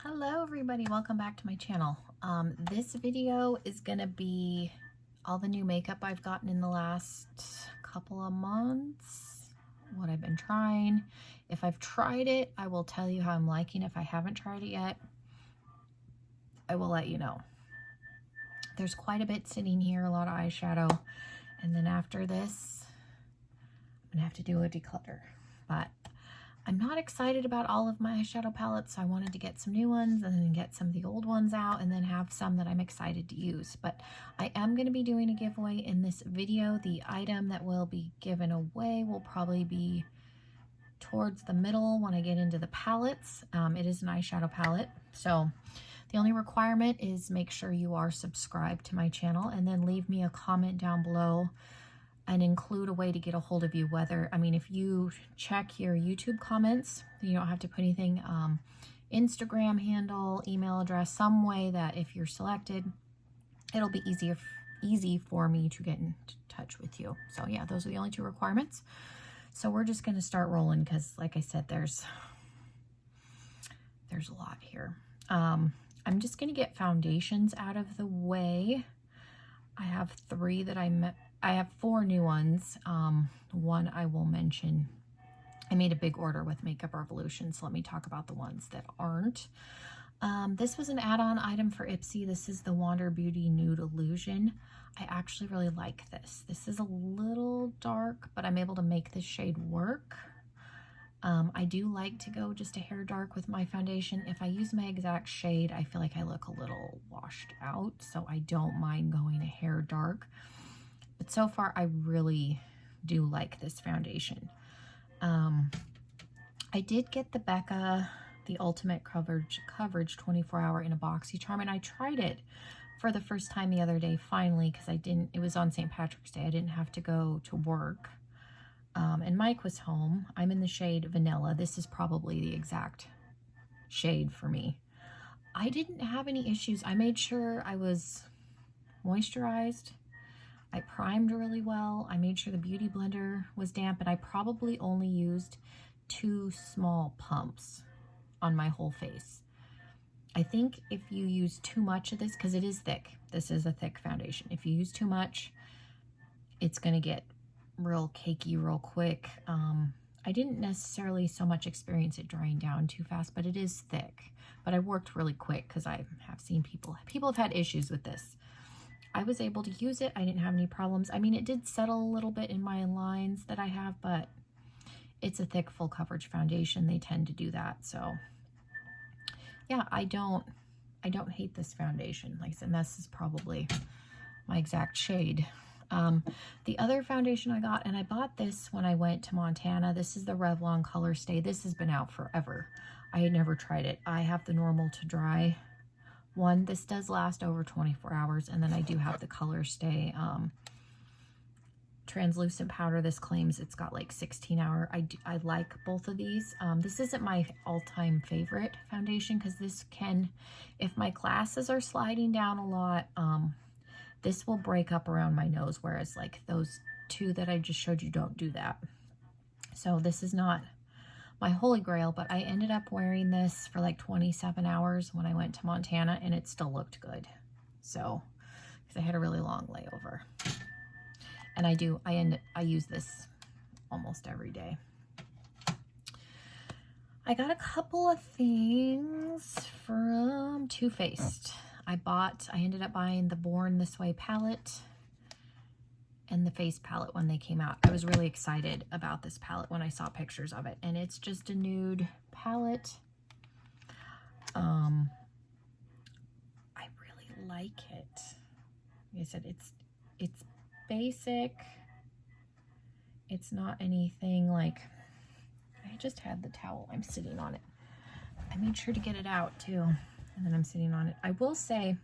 Hello everybody, welcome back to my channel. This video is gonna be all the new makeup I've gotten in the last couple of months, what I've been trying. If I've tried it, I will tell you how I'm liking. If I haven't tried it yet, I will let you know. There's quite a bit sitting here, a lot of eyeshadow, and then after this, I'm gonna have to do a declutter. But I'm not excited about all of my eyeshadow palettes, so I wanted to get some new ones and then get some of the old ones out and then have some that I'm excited to use. But I am going to be doing a giveaway in this video. The item that will be given away will probably be towards the middle when I get into the palettes. It is an eyeshadow palette, so the only requirement is make sure you are subscribed to my channel and then leave me a comment down below and include a way to get a hold of you. Whether, I mean, if you check your YouTube comments, you don't have to put anything, Instagram handle, email address, some way that if you're selected, it'll be easy for me to get in touch with you. So yeah, those are the only two requirements. So we're just going to start rolling because, like I said, there's a lot here. I'm just going to get foundations out of the way. I have three that I have four new ones. One I will mention. I made a big order with Makeup Revolution, so let me talk about the ones that aren't. This was an add-on item for Ipsy. This is the Wander Beauty Nude Illusion. I actually really like this. This is a little dark, but I'm able to make this shade work. I do like to go just a hair dark with my foundation. If I use my exact shade, I feel like I look a little washed out, so I don't mind going a hair dark. But so far, I really do like this foundation. I did get the Becca, the Ultimate Coverage 24-hour in a Boxy Charm, and I tried it for the first time the other day, finally, because it was on St. Patrick's Day. I didn't have to go to work. And Mike was home. I'm in the shade Vanilla. This is probably the exact shade for me. I didn't have any issues. I made sure I was moisturized. I primed really well. I made sure the Beauty Blender was damp, and I probably only used 2 small pumps on my whole face. I think if you use too much of this, because it is thick, this is a thick foundation. If you use too much, it's going to get real cakey real quick. I didn't necessarily so much experience it drying down too fast, but it is thick. But I worked really quick because I have seen people have had issues with this. I was able to use it. I didn't have any problems. I mean, it did settle a little bit in my lines that I have, but it's a thick full coverage foundation. They tend to do that. So yeah, I don't hate this foundation. Like I said, this is probably my exact shade. The other foundation I got, and I bought this when I went to Montana. This is the Revlon Color Stay. This has been out forever. I had never tried it. I have the normal to dry one. This does last over 24 hours, and then I do have the Color Stay translucent powder. This claims it's got like 16-hour. I like both of these. This isn't my all-time favorite foundation because this can, if my glasses are sliding down a lot, this will break up around my nose, whereas like those two that I just showed you don't do that. So this is not my holy grail, but I ended up wearing this for like 27 hours when I went to Montana, and it still looked good. So, because I had a really long layover. And I use this almost every day. I got a couple of things from Too Faced. I ended up buying the Born This Way palette and the face palette when they came out. I was really excited about this palette when I saw pictures of it, and it's just a nude palette. I really like it. Like I said, it's basic. It's not anything like, I just had the towel. I'm sitting on it. I made sure to get it out too, and then I'm sitting on it. I will say,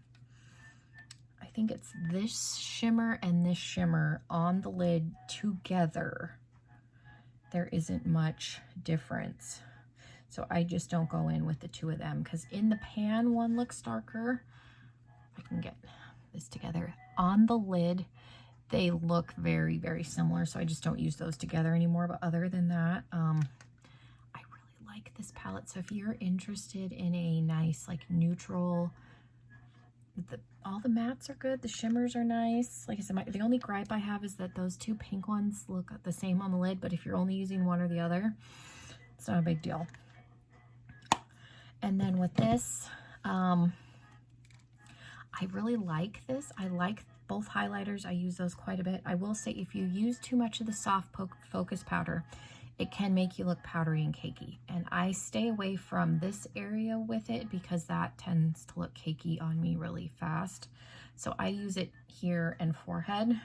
I think it's this shimmer and this shimmer on the lid together. There isn't much difference. So I just don't go in with the two of them, because in the pan, one looks darker. I can get this together. On the lid, they look very, very similar, so I just don't use those together anymore. But other than that, I really like like this palette. So if you're interested in a nice like neutral, all the mattes are good, the shimmers are nice. Like I said, the only gripe I have is that those two pink ones look the same on the lid, but if you're only using one or the other, it's not a big deal. And then with this, I really like this. I like both highlighters. I use those quite a bit. I will say if you use too much of the soft focus powder, it can make you look powdery and cakey. And I stay away from this area with it because that tends to look cakey on me really fast. So I use it here and forehead.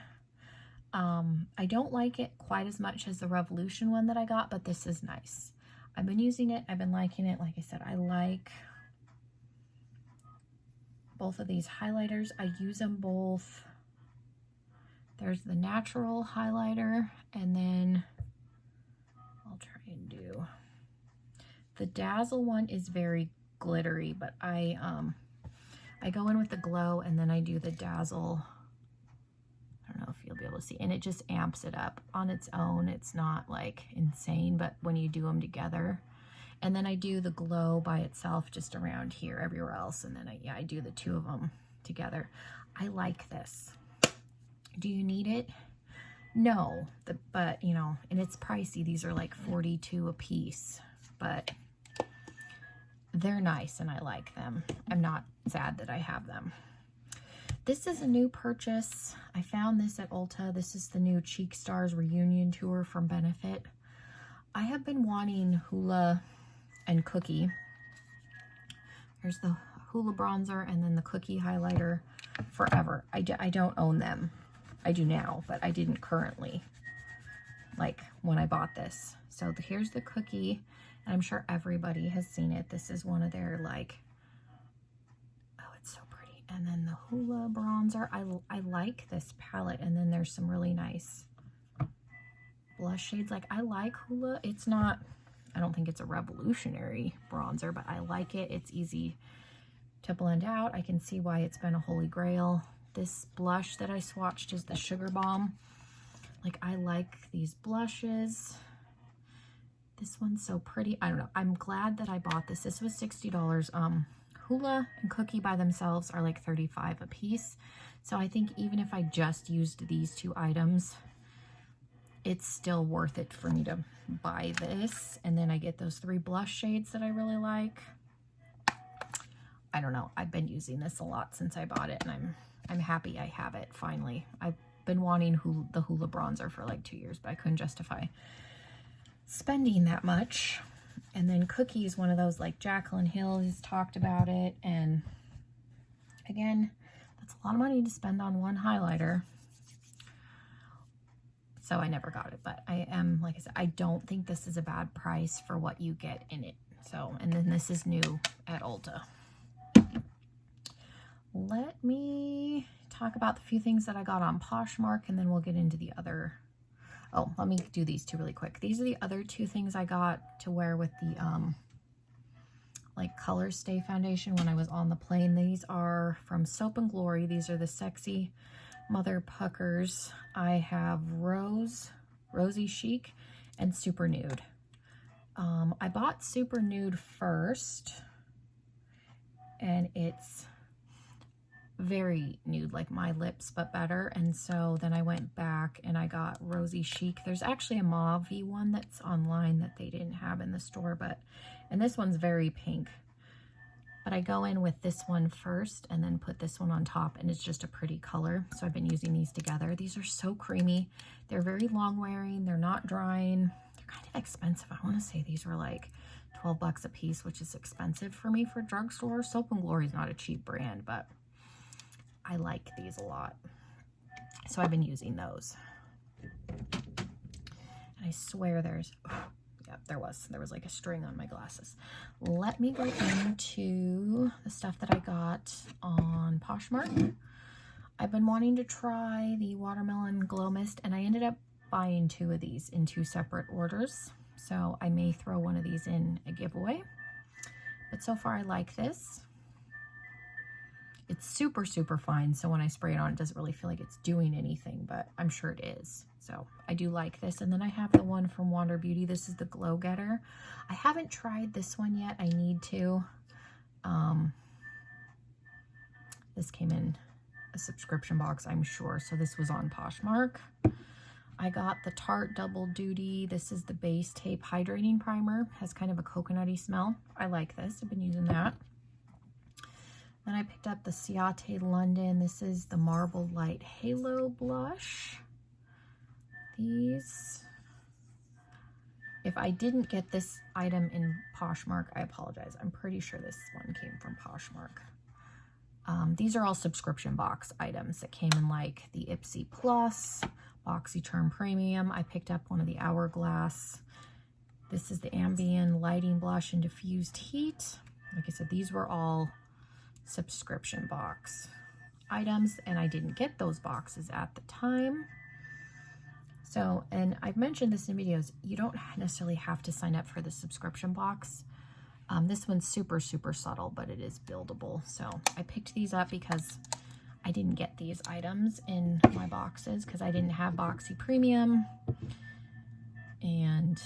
I don't like it quite as much as the Revolution one that I got, but this is nice. I've been using it. I've been liking it. Like I said, I like both of these highlighters. I use them both. There's the natural highlighter, and then I'll try and do the Dazzle one is very glittery, but I go in with the glow and then I do the Dazzle. I don't know if you'll be able to see, and it just amps it up on its own. It's not like insane, but when you do them together, and then I do the glow by itself just around here, everywhere else, and then I do the two of them together. I like this. Do you need it? No, but you know, and it's pricey. These are like $42 a piece, but they're nice and I like them. I'm not sad that I have them. This is a new purchase. I found this at Ulta. This is the new Cheek Stars Reunion Tour from Benefit. I have been wanting Hoola and Cookie. There's the Hoola bronzer and then the Cookie highlighter forever. I don't own them. I do now, but I didn't currently, like when I bought this. So here's the Cookie, and I'm sure everybody has seen it. This is one of their like, oh, it's so pretty. And then the Hoola bronzer. I like this palette, and then there's some really nice blush shades. Like I like Hoola. It's not, I don't think it's a revolutionary bronzer, but I like it. It's easy to blend out. I can see why it's been a holy grail. This blush that I swatched is the Sugar Bomb. Like I like these blushes. This one's so pretty. I don't know. I'm glad that I bought this. This was $60. Hoola and Cookie by themselves are like $35 a piece. So I think even if I just used these two items, it's still worth it for me to buy this. And then I get those 3 blush shades that I really like. I don't know. I've been using this a lot since I bought it, and I'm happy I have it finally. I've been wanting the Hoola bronzer for like 2 years, but I couldn't justify spending that much. And then Cookie is one of those, like Jaclyn Hill has talked about it, and again, that's a lot of money to spend on one highlighter. So I never got it, but I am, like I said, I don't think this is a bad price for what you get in it. So, and then this is new at Ulta. Let me talk about the few things that I got on Poshmark, and then we'll get into the other. Oh, let me do these two really quick. These are the other 2 things I got to wear with the like Color Stay foundation when I was on the plane. These are from Soap and Glory. These are the Sexy Mother Puckers. I have Rosy Chic, and Super Nude. I bought Super Nude first, and it's very nude, like my lips, but better. And so then I went back and I got Rosy Chic. There's actually a mauve-y one that's online that they didn't have in the store, and this one's very pink. But I go in with this one first and then put this one on top, and it's just a pretty color. So I've been using these together. These are so creamy. They're very long wearing. They're not drying. They're kind of expensive. I want to say these were like $12 a piece, which is expensive for me for drugstore. Soap and Glory is not a cheap brand, but I like these a lot. So I've been using those. And I swear there's, oh, yeah, there was like a string on my glasses. Let me go into the stuff that I got on Poshmark. I've been wanting to try the Watermelon Glow Mist, and I ended up buying 2 of these in 2 separate orders. So I may throw one of these in a giveaway. But so far I like this. It's super, super fine, so when I spray it on, it doesn't really feel like it's doing anything, but I'm sure it is. So I do like this. And then I have the one from Wander Beauty. This is the Glow Getter. I haven't tried this one yet. I need to. This came in a subscription box, I'm sure. So this was on Poshmark. I got the Tarte Double Duty. This is the Base Tape Hydrating Primer. Has kind of a coconutty smell. I like this. I've been using that. Then I picked up the Ciate London. This is the Marble Light Halo Blush. These, if I didn't get this item in Poshmark, I apologize. I'm pretty sure this one came from Poshmark. These are all subscription box items that came in like the Ipsy Plus, BoxyCharm Premium. I picked up one of the Hourglass. This is the Ambien Lighting Blush and Diffused Heat. Like I said, these were all subscription box items, and I didn't get those boxes at the time. So, and I've mentioned this in videos, you don't necessarily have to sign up for the subscription box. This one's super, super subtle, but it is buildable. So I picked these up because I didn't get these items in my boxes because I didn't have Boxy Premium. And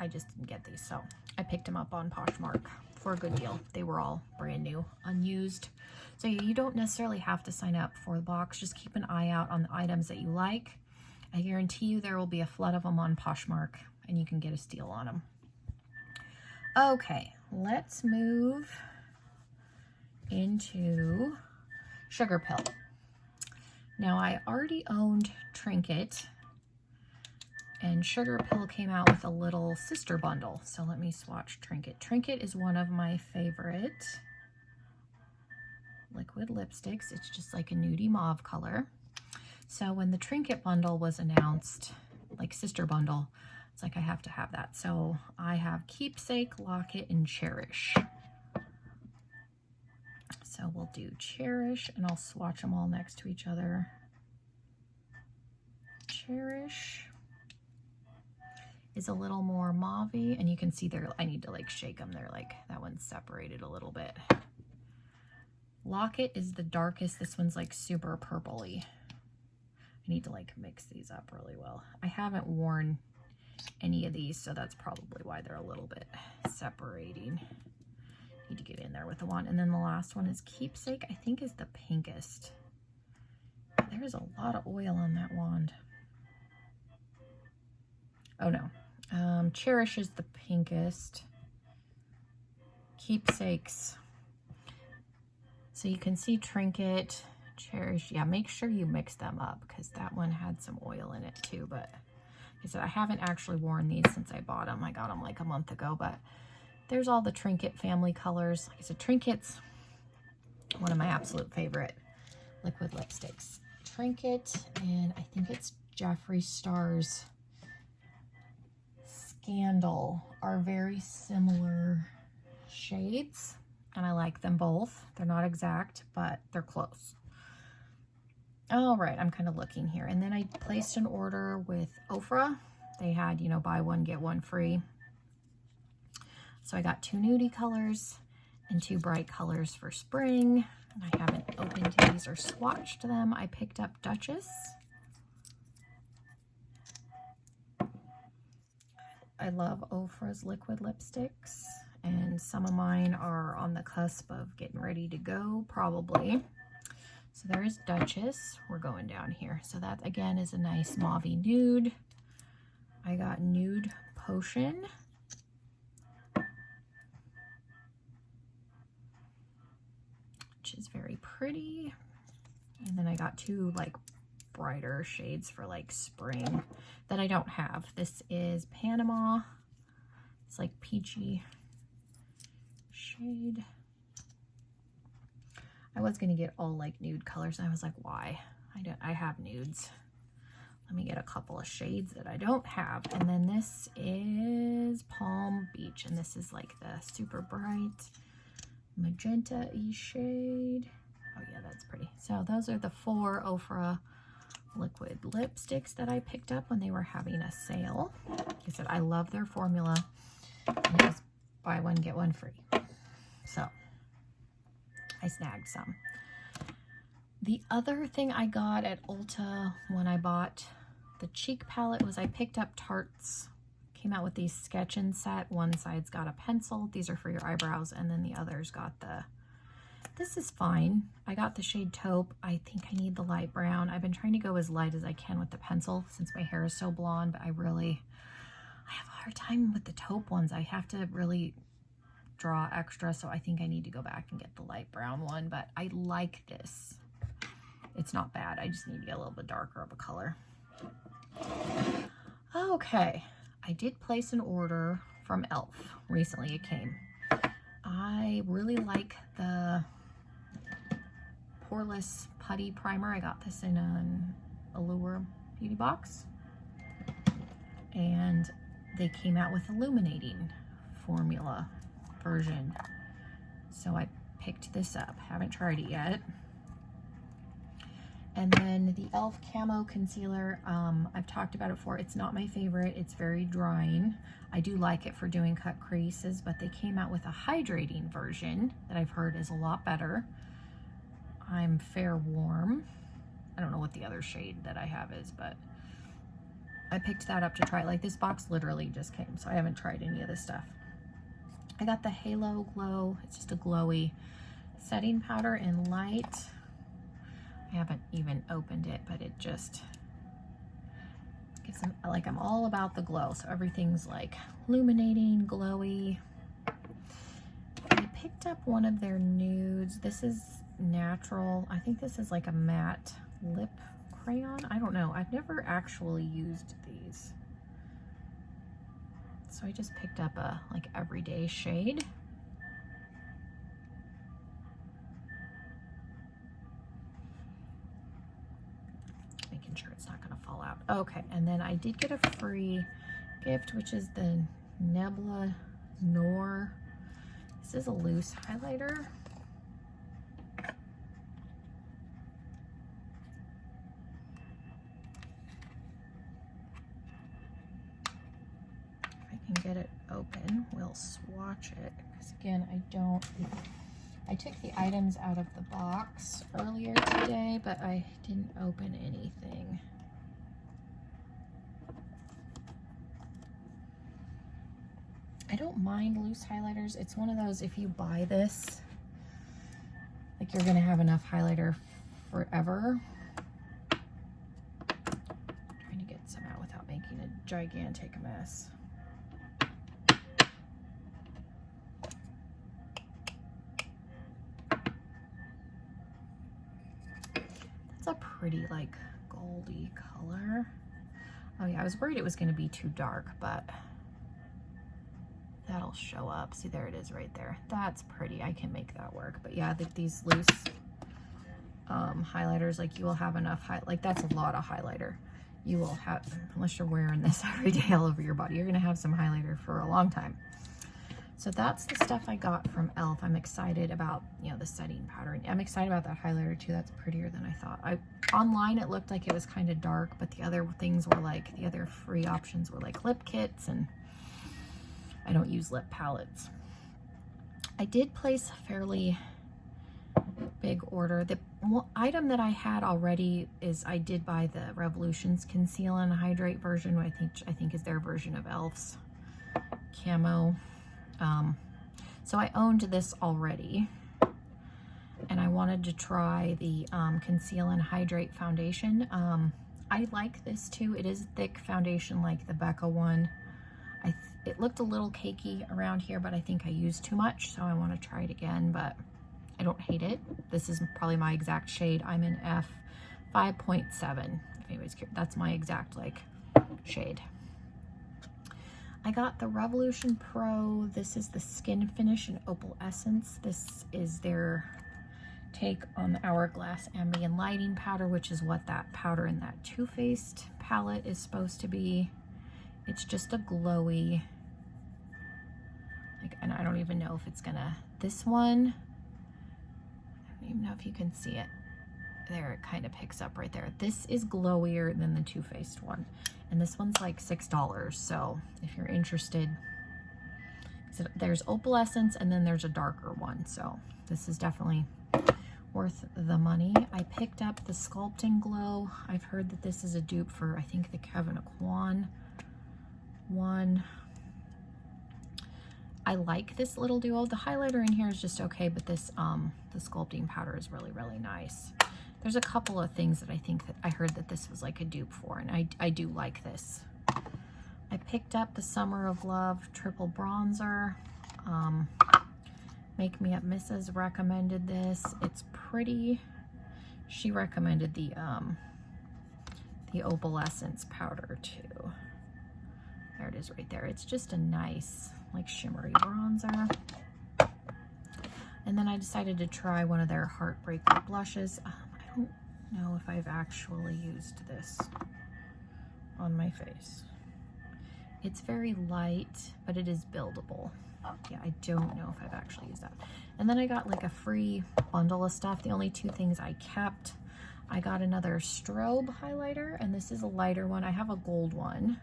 I just didn't get these. So I picked them up on Poshmark for a good deal. They were all brand new, unused. So you don't necessarily have to sign up for the box. Just keep an eye out on the items that you like. I guarantee you there will be a flood of them on Poshmark and you can get a steal on them. Okay, let's move into Sugarpill. Now I already owned Trinket, and Sugarpill came out with a little sister bundle. So let me swatch Trinket. Trinket is one of my favorite liquid lipsticks. It's just like a nudie mauve color. So when the Trinket bundle was announced, like sister bundle, it's like I have to have that. So I have Keepsake, Locket, and Cherish. So we'll do Cherish, and I'll swatch them all next to each other. Cherish is a little more mauve-y, and you can see there, I need to like shake them. They're like, that one's separated a little bit. Locket is the darkest. This one's like super purpley. I need to like mix these up really well. I haven't worn any of these, so that's probably why they're a little bit separating. Need to get in there with the wand. And then the last one is Keepsake, I think is the pinkest. There's a lot of oil on that wand. Oh no. Cherish is the pinkest. Keepsakes. So you can see Trinket, Cherish. Yeah, make sure you mix them up because that one had some oil in it too. But like I said, I haven't actually worn these since I bought them. I got them like a month ago, but there's all the Trinket family colors. Like I said, Trinket's one of my absolute favorite liquid lipsticks. Trinket, and I think it's Jeffree Star's Scandal are very similar shades, and I like them both. They're not exact, but they're close. All right, I'm kind of looking here. And then I placed an order with Ofra. They had, you know, buy one, get one free. So I got 2 nudie colors and 2 bright colors for spring. And I haven't opened these or swatched them. I picked up Duchess. I love Ofra's liquid lipsticks, and some of mine are on the cusp of getting ready to go, probably. So there's Duchess. We're going down here. So that, again, is a nice mauve-y nude. I got Nude Potion. Which is very pretty. And then I got 2, like, brighter shades for, like, spring that I don't have. This is Panama. It's, like, peachy shade. I was going to get all like nude colors, and I was like, why? I have nudes. Let me get a couple of shades that I don't have. And then this is Palm Beach, and this is like the super bright magenta-y shade. Oh yeah, that's pretty. So those are the 4 Ofra liquid lipsticks that I picked up when they were having a sale. Like I said, I love their formula. And it was buy one, get one free. So I snagged some. The other thing I got at Ulta when I bought the cheek palette was I picked up Tarte's. Came out with these sketch-in set. One side's got a pencil. These are for your eyebrows. And then the other's got the... This is fine. I got the shade taupe. I think I need the light brown. I've been trying to go as light as I can with the pencil since my hair is so blonde, but I have a hard time with the taupe ones. I have to really draw extra, so I think I need to go back and get the light brown one, but I like this. It's not bad. I just need to get a little bit darker of a color. Okay, I did place an order from e.l.f. recently. It came. I really like the Poreless Putty Primer. I got this in an Allure beauty box. And they came out with illuminating formula version. So I picked this up. Haven't tried it yet. And then the e.l.f. Camo Concealer, I've talked about it before. It's not my favorite. It's very drying. I do like it for doing cut creases, but they came out with a hydrating version that I've heard is a lot better. I'm Fair Warm. I don't know what the other shade that I have is, but I picked that up to try it. Like, this box literally just came, so I haven't tried any of this stuff. I got the Halo Glow. It's just a glowy setting powder in light. I haven't even opened it, but it just gives them, like, I'm all about the glow. So everything's like illuminating, glowy. I picked up one of their nudes. This is natural. I think this is like a matte lip crayon. I don't know. I've never actually used these. So I just picked up a like everyday shade. Making sure it's not going to fall out. Okay, and then I did get a free gift, which is the Nebula Noir. This is a loose highlighter. Get it open, we'll swatch it, because again, I took the items out of the box earlier today, but I didn't open anything. I don't mind loose highlighters. It's one of those, if you buy this, like, you're gonna have enough highlighter forever. Trying to get some out without making a gigantic mess. A pretty like goldy color. Oh yeah, I was worried it was going to be too dark, but that'll show up. See, there it is right there. That's pretty. I can make that work. But yeah, these loose highlighters, like, you will have enough like, that's a lot of highlighter. You will have, unless you're wearing this every day all over your body, you're gonna have some highlighter for a long time. So that's the stuff I got from e.l.f. I'm excited about, you know, the setting powder. I'm excited about that highlighter too. That's prettier than I thought. Online it looked like it was kind of dark, but the other things were like, the other free options were like lip kits, and I don't use lip palettes. I did place a fairly big order. The item that I had already is, I did buy the Revolutions Conceal and Hydrate version, I think is their version of e.l.f.'s Camo. So I owned this already, and I wanted to try the Conceal and Hydrate foundation. I like this too. It is thick foundation like the Becca one. It looked a little cakey around here, but I think I used too much, so I want to try it again, but I don't hate it. This is probably my exact shade. I'm in F 5.7, if anybody's curious. That's my exact like shade. I got the Revolution Pro. This is the Skin Finish in Opal Essence. This is their take on the Hourglass Ambient Lighting Powder, which is what that powder in that Too Faced palette is supposed to be. It's just a glowy, like, and I don't even know if it's gonna, this one, I don't even know if you can see it. There, it kind of picks up right there. This is glowier than the Too Faced one. And this one's like $6, so if you're interested, so there's Opal Essence and then there's a darker one. So this is definitely worth the money. I picked up the Sculpting Glow. I've heard that this is a dupe for, I think, the Kevyn Aucoin one. I like this little duo. The highlighter in here is just okay, but this the sculpting powder is really, really nice. There's a couple of things that I think that I heard that this was like a dupe for, and I do like this. I picked up the Summer of Love Triple Bronzer. Make Me Up Mrs. recommended this. It's pretty. She recommended the Opalescence powder too. There it is right there. It's just a nice, like, shimmery bronzer. And then I decided to try one of their Heartbreaker blushes. I don't know if I've actually used this on my face. It's very light, but it is buildable. Yeah, I don't know if I've actually used that. And then I got like a free bundle of stuff. The only two things I kept, I got another strobe highlighter, and this is a lighter one. I have a gold one.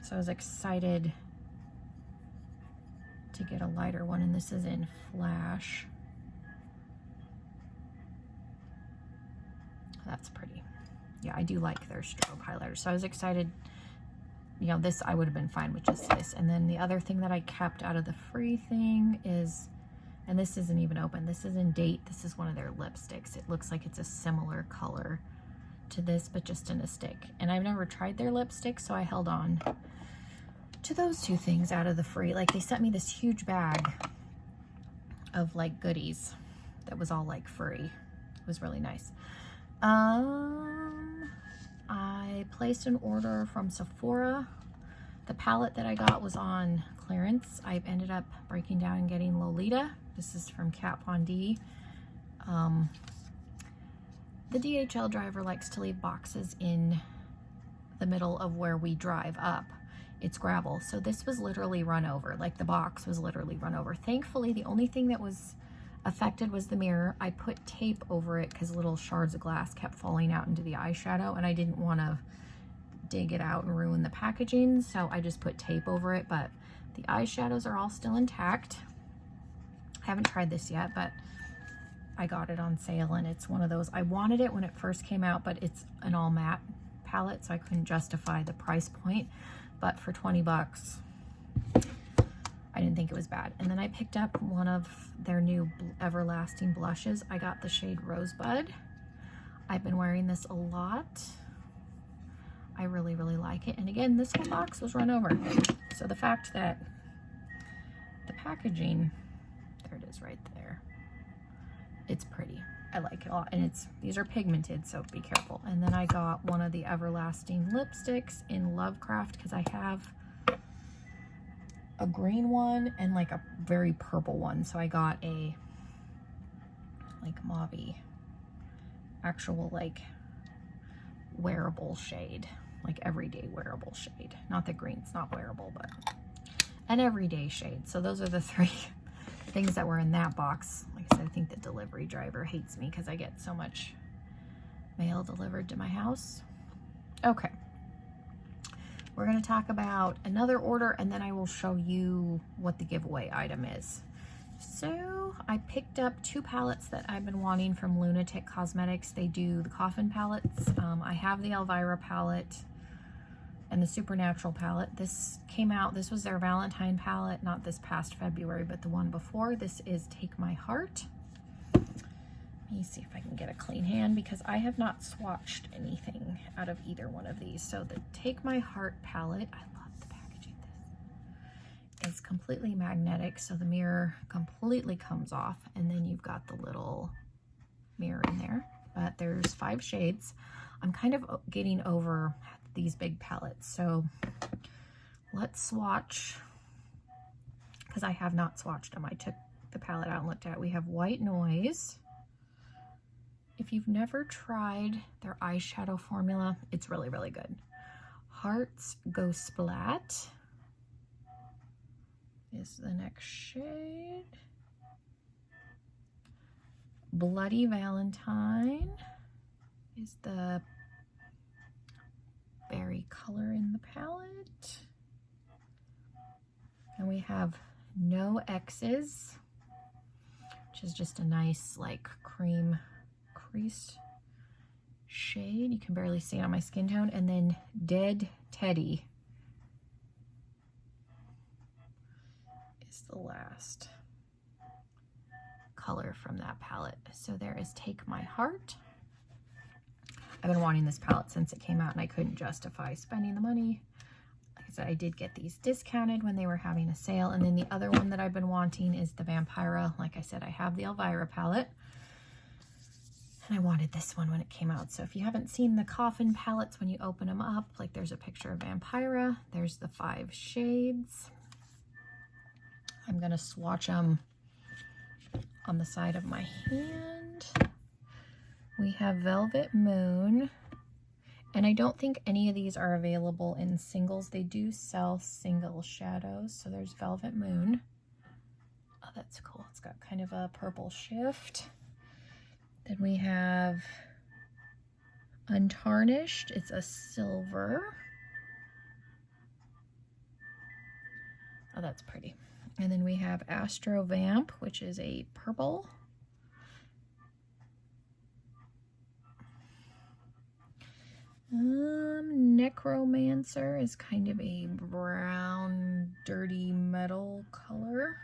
So I was excited to get a lighter one, and this is in Flash. That's pretty. Yeah, I do like their strobe highlighter. So I was excited. You know, this I would have been fine with just this. And then the other thing that I kept out of the free thing is, and this isn't even open, this is in Date. This is one of their lipsticks. It looks like it's a similar color to this, but just in a stick. And I've never tried their lipstick, so I held on to those two things out of the free. Like, they sent me this huge bag of like goodies that was all like free. It was really nice. I placed an order from Sephora. The palette that I got was on clearance. I ended up breaking down and getting Lolita. This is from Kat Von D. The DHL driver likes to leave boxes in the middle of where we drive up. It's gravel, so this was literally run over. Like, the box was literally run over. Thankfully, the only thing that was affected was the mirror. I put tape over it because little shards of glass kept falling out into the eyeshadow, and I didn't want to dig it out and ruin the packaging, so I just put tape over it. But the eyeshadows are all still intact. I haven't tried this yet, but I got it on sale, and it's one of those. I wanted it when it first came out, but it's an all matte palette, so I couldn't justify the price point. But for 20 bucks, I didn't think it was bad. And then I picked up one of their new Everlasting blushes. I got the shade Rosebud. I've been wearing this a lot. I really, really like it. And again, this whole box was run over. So the fact that the packaging, there it is right there, it's pretty. I like it a lot. And these are pigmented, so be careful. And then I got one of the Everlasting lipsticks in Lovecraft, because I have a green one and like a very purple one. So I got a like mauve-y, actual like wearable shade, like everyday wearable shade. Not that green's not wearable, but an everyday shade. So those are the three things that were in that box. Like I said, I think the delivery driver hates me because I get so much mail delivered to my house. Okay. We're going to talk about another order, and then I will show you what the giveaway item is. So I picked up two palettes that I've been wanting from Lunatic Cosmetics. They do the Coffin palettes. I have the Elvira palette and the Supernatural palette. This came out, this was their Valentine palette, not this past February, but the one before. This is Take My Heart. Let me see if I can get a clean hand, because I have not swatched anything out of either one of these. So the Take My Heart palette, I love the packaging. This is completely magnetic, so the mirror completely comes off, and then you've got the little mirror in there. But there's 5 shades. I'm kind of getting over these big palettes, so let's swatch, because I have not swatched them. I took the palette out and looked at it. We have White Noise. If you've never tried their eyeshadow formula, it's really, really good. Hearts Go Splat is the next shade. Bloody Valentine is the berry color in the palette. And we have No X's. which is just a nice like cream crease shade. You can barely see it on my skin tone. And then Dead Teddy is the last color from that palette. So there is Take My Heart. I've been wanting this palette since it came out and I couldn't justify spending the money. Like I said, I did get these discounted when they were having a sale. And then the other one that I've been wanting is the Vampira. Like I said, I have the Elvira palette and I wanted this one when it came out. So if you haven't seen the Coffin palettes, when you open them up, like there's a picture of Vampira, there's the 5 shades. I'm gonna swatch them on the side of my hand. We have Velvet Moon, and I don't think any of these are available in singles. They do sell single shadows. So there's Velvet Moon. Oh, that's cool. It's got kind of a purple shift. Then we have Untarnished. It's a silver. Oh, that's pretty. And then we have Astro Vamp, which is a purple. Necromancer is kind of a brown, dirty metal color.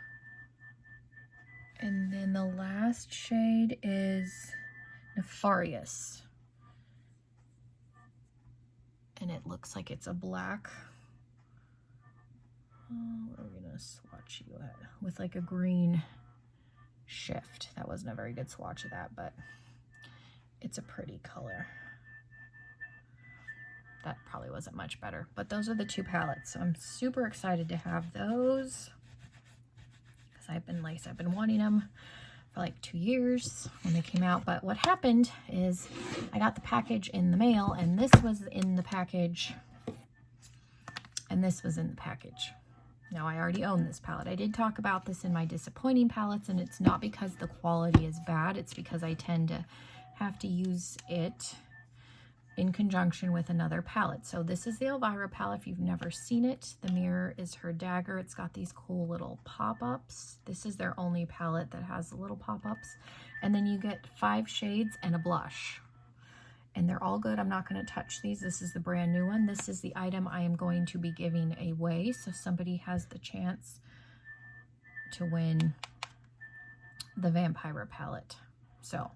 And then the last shade is Nefarious. And it looks like it's a black. What are we gonna swatch you at? With like a green shift. That wasn't a very good swatch of that, but it's a pretty color. That probably wasn't much better, but those are the 2 palettes. So I'm super excited to have those because I've been wanting them for like 2 years when they came out. But what happened is I got the package in the mail and this was in the package and this was in the package. Now I already own this palette. I did talk about this in my disappointing palettes, and it's not because the quality is bad. It's because I tend to have to use it in conjunction with another palette. So this is the Elvira palette. If you've never seen it, the mirror is her dagger. It's got these cool little pop-ups. This is their only palette that has the little pop-ups. And then you get 5 shades and a blush. And they're all good. I'm not going to touch these. This is the brand new one. This is the item I am going to be giving away. So somebody has the chance to win the Vampira palette. So,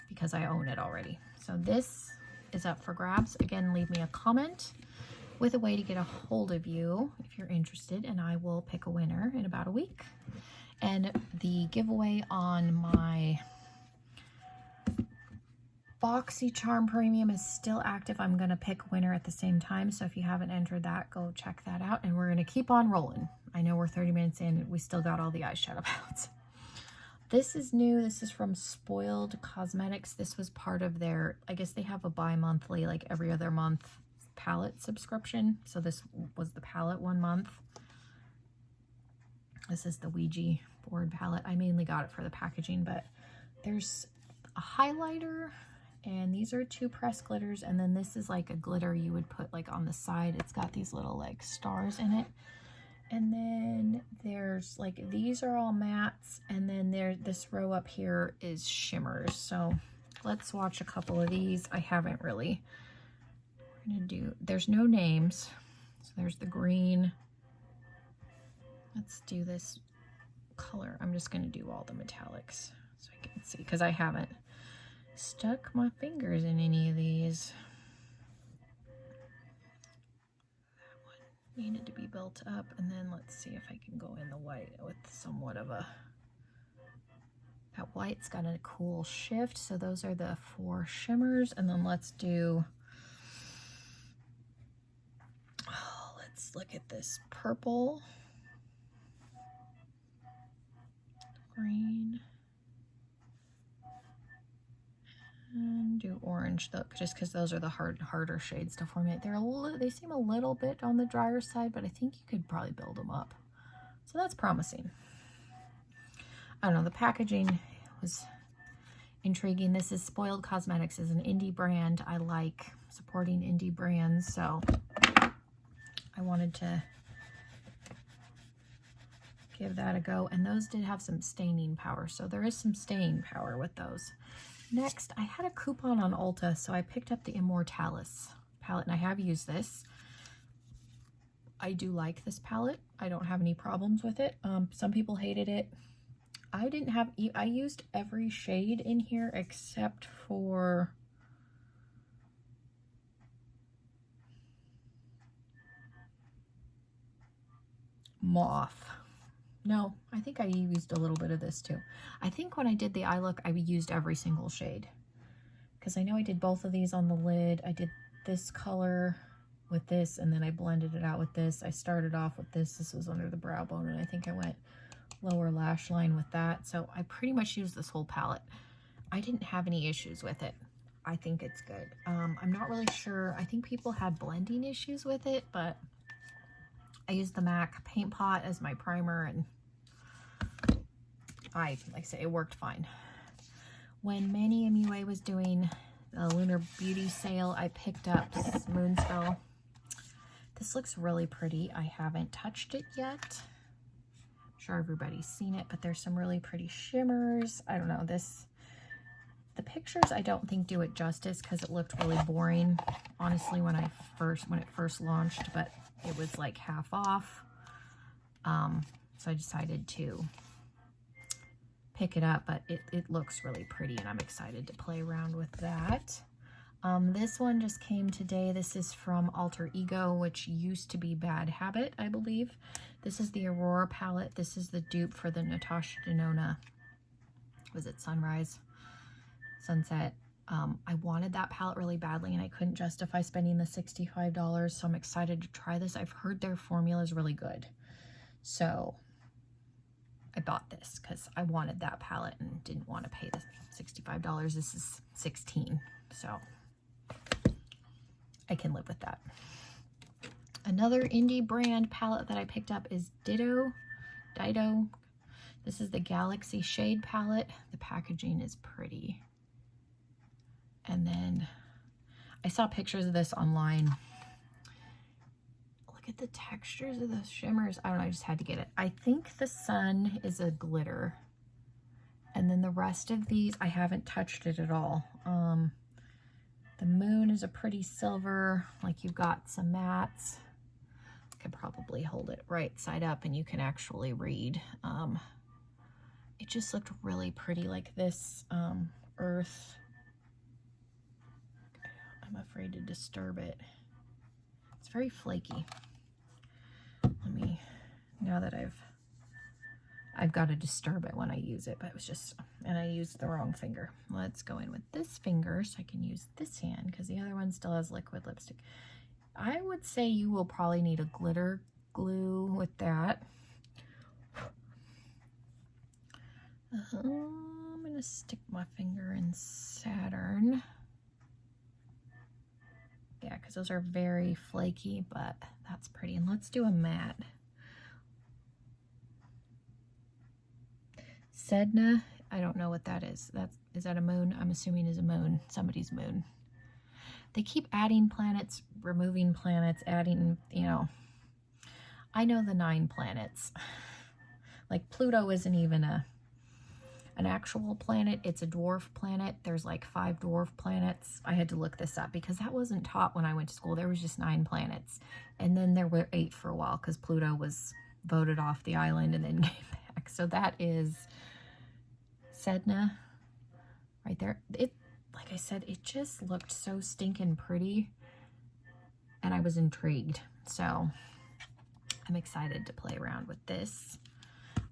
because I own it already. So this is up for grabs. Again, leave me a comment with a way to get a hold of you if you're interested, and I will pick a winner in about a week. And the giveaway on my BoxyCharm Premium is still active. I'm going to pick winner at the same time. So if you haven't entered that, go check that out. And we're going to keep on rolling. I know we're 30 minutes in. We still got all the eyeshadow palettes. This is new. This is from Spoiled Cosmetics. This was part of their, I guess they have a bi-monthly, like every other month palette subscription. So this was the palette 1 month. This is the Ouija board palette. I mainly got it for the packaging, but there's a highlighter. And these are 2 pressed glitters, and then this is like a glitter you would put like on the side. It's got these little like stars in it. And then there's like, these are all mattes, and then this row up here is shimmers. So let's swatch a couple of these. I haven't really, we're gonna do, there's no names. So there's the green. Let's do this color. I'm just gonna do all the metallics so I can see, because I haven't stuck my fingers in any of these. That one needed to be built up, and then let's see if I can go in the white with somewhat of a, that white's got a cool shift. So those are the 4 shimmers, and then let's do, let's look at this purple, green, and do orange though, just because those are the harder shades to formulate. They seem a little bit on the drier side, but I think you could probably build them up. So that's promising. I don't know, the packaging was intriguing. This is Spoiled Cosmetics, is an indie brand. I like supporting indie brands, so I wanted to give that a go. And those did have some staining power, so there is some staying power with those. Next, I had a coupon on Ulta, so I picked up the Immortalis palette, and I have used this. I do like this palette. I don't have any problems with it. Some people hated it. I didn't have, I used every shade in here except for Mauve. No, I think I used a little bit of this too. I think when I did the eye look, I used every single shade. Because I know I did both of these on the lid. I did this color with this, and then I blended it out with this. I started off with this. This was under the brow bone, and I think I went lower lash line with that. So I pretty much used this whole palette. I didn't have any issues with it. I think it's good. I'm not really sure. I think people had blending issues with it, but I used the MAC Paint Pot as my primer, and like I say, it worked fine. When Manny MUA was doing the Lunar Beauty sale, I picked up Moonspell. This looks really pretty. I haven't touched it yet. I'm sure everybody's seen it, but there's some really pretty shimmers. I don't know, the pictures I don't think do it justice because it looked really boring, honestly, when it first launched, but it was like half off. So I decided to pick it up, but it looks really pretty, and I'm excited to play around with that. This one just came today. This is from Alter Ego, which used to be Bad Habit, I believe. This is the Aurora palette. This is the dupe for the Natasha Denona, was it Sunrise? Sunset. I wanted that palette really badly, and I couldn't justify spending the $65, so I'm excited to try this. I've heard their formula is really good, so I bought this because I wanted that palette and didn't want to pay the $65. This is $16, so I can live with that. Another indie brand palette that I picked up is Dido. This is the Galaxy Shade palette. The packaging is pretty. And then I saw pictures of this online. Look at the textures of the shimmers. I don't know, I just had to get it. I think the sun is a glitter. And then the rest of these, I haven't touched it at all. The moon is a pretty silver, like you've got some mattes. I could probably hold it right side up and you can actually read. It just looked really pretty, like this earth. I'm afraid to disturb it. It's very flaky. Let me, now that I've got to disturb it when I use it, but it was just, and I used the wrong finger. Let's go in with this finger so I can use this hand because the other one still has liquid lipstick. I would say you will probably need a glitter glue with that. I'm gonna stick my finger in Saturn. Yeah, because those are very flaky, but that's pretty. And let's do a matte. Sedna, I don't know what that is. Is that a moon? I'm assuming is a moon, somebody's moon. They keep adding planets, removing planets, adding, you know. I know the 9 planets. Like Pluto isn't even an actual planet, it's a dwarf planet. There's like 5 dwarf planets. I had to look this up because that wasn't taught when I went to school. There was just 9 planets. And then there were 8 for a while because Pluto was voted off the island and then came back. So that is Sedna right there. It, like I said, it just looked so stinking pretty and I was intrigued. So I'm excited to play around with this.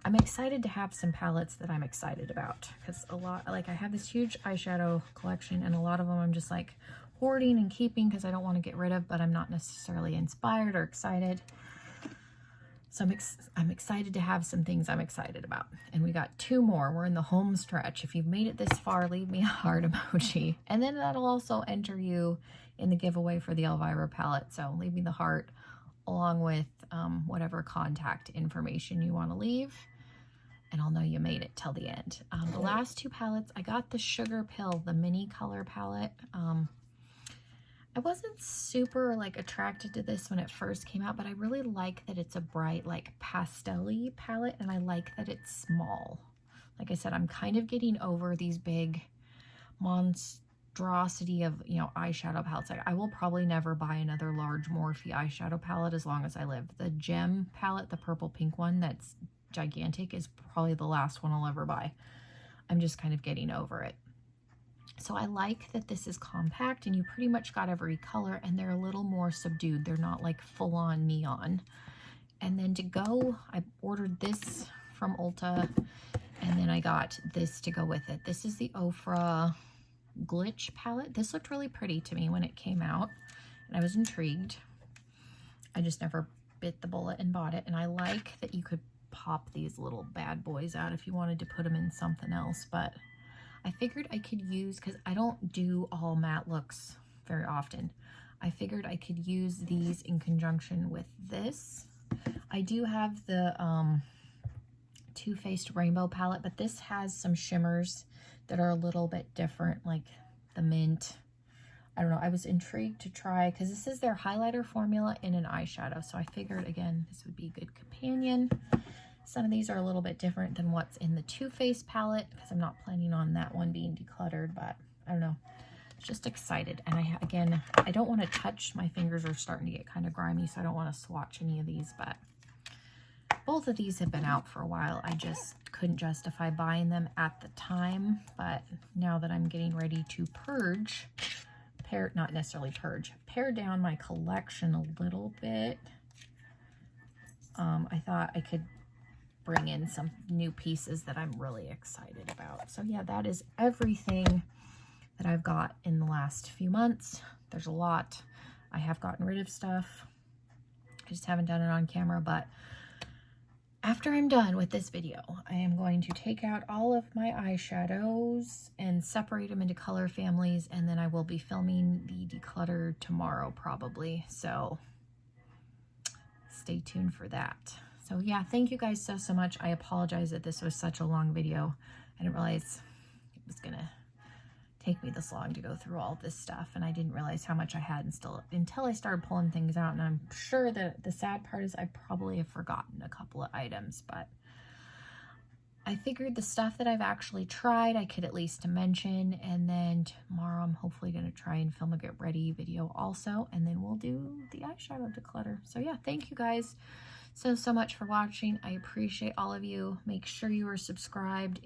I'm excited to have some palettes that I'm excited about because a lot, like I have this huge eyeshadow collection and a lot of them I'm just like hoarding and keeping because I don't want to get rid of, but I'm not necessarily inspired or excited. So I'm excited to have some things I'm excited about. And we got 2 more. We're in the home stretch. If you've made it this far, leave me a heart emoji. And then that'll also enter you in the giveaway for the Elvira palette. So leave me the heart along with whatever contact information you want to leave. And I'll know you made it till the end. The last 2 palettes, I got the Sugar Pill, the mini color palette. I wasn't super like attracted to this when it first came out, but I really like that it's a bright like pastel-y palette, and I like that it's small. Like I said, I'm kind of getting over these big monstrosity of, you know, eyeshadow palettes. Like, I will probably never buy another large Morphe eyeshadow palette as long as I live. The Gem palette, the purple pink one that's gigantic, is probably the last one I'll ever buy. I'm just kind of getting over it. So I like that this is compact and you pretty much got every color, and they're a little more subdued. They're not like full-on neon. And then to go, I ordered this from Ulta, and then I got this to go with it. This is the Ofra Glitch palette. This looked really pretty to me when it came out, and I was intrigued. I just never bit the bullet and bought it. And I like that you could pop these little bad boys out if you wanted to put them in something else, but I figured I could use, because I don't do all matte looks very often, I figured I could use these in conjunction with this. I do have the Too Faced Rainbow palette, but this has some shimmers that are a little bit different, like the mint. I don't know, I was intrigued to try, because this is their highlighter formula in an eyeshadow, so I figured, again, this would be a good companion. Some of these are a little bit different than what's in the Too Faced palette, because I'm not planning on that one being decluttered, but I don't know. Just excited. And again, I don't want to touch, my fingers are starting to get kind of grimy, so I don't want to swatch any of these, but both of these have been out for a while. I just couldn't justify buying them at the time, but now that I'm getting ready to purge, not necessarily purge, pare down my collection a little bit, I thought I could bring in some new pieces that I'm really excited about. So yeah, that is everything that I've got in the last few months. There's a lot. I have gotten rid of stuff. I just haven't done it on camera, but after I'm done with this video, I am going to take out all of my eyeshadows and separate them into color families, and then I will be filming the declutter tomorrow probably. So stay tuned for that. So yeah, thank you guys so much. I apologize that this was such a long video. I didn't realize it was gonna take me this long to go through all this stuff, and I didn't realize how much I had until I started pulling things out. And I'm sure that the sad part is I probably have forgotten a couple of items, but I figured the stuff that I've actually tried I could at least mention, and then tomorrow I'm hopefully going to try and film a get ready video also, and then we'll do the eyeshadow declutter. So yeah, thank you guys so much for watching. I appreciate all of you. Make sure you are subscribed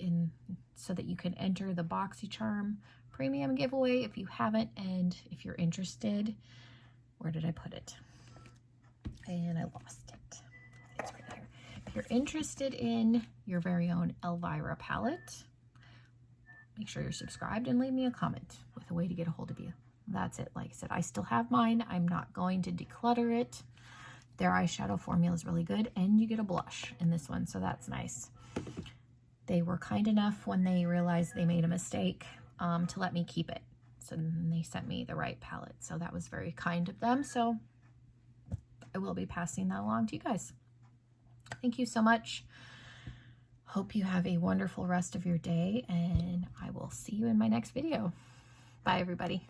so that you can enter the BoxyCharm premium giveaway if you haven't, and if you're interested, where did I put it? And I lost it. It's right here. If you're interested in your very own Elvira palette, make sure you're subscribed and leave me a comment with a way to get a hold of you. That's it. Like I said, I still have mine. I'm not going to declutter it. Their eyeshadow formula is really good, and you get a blush in this one, so that's nice. They were kind enough when they realized they made a mistake to let me keep it. So they sent me the right palette, so that was very kind of them. So I will be passing that along to you guys. Thank you so much. Hope you have a wonderful rest of your day, and I will see you in my next video. Bye, everybody.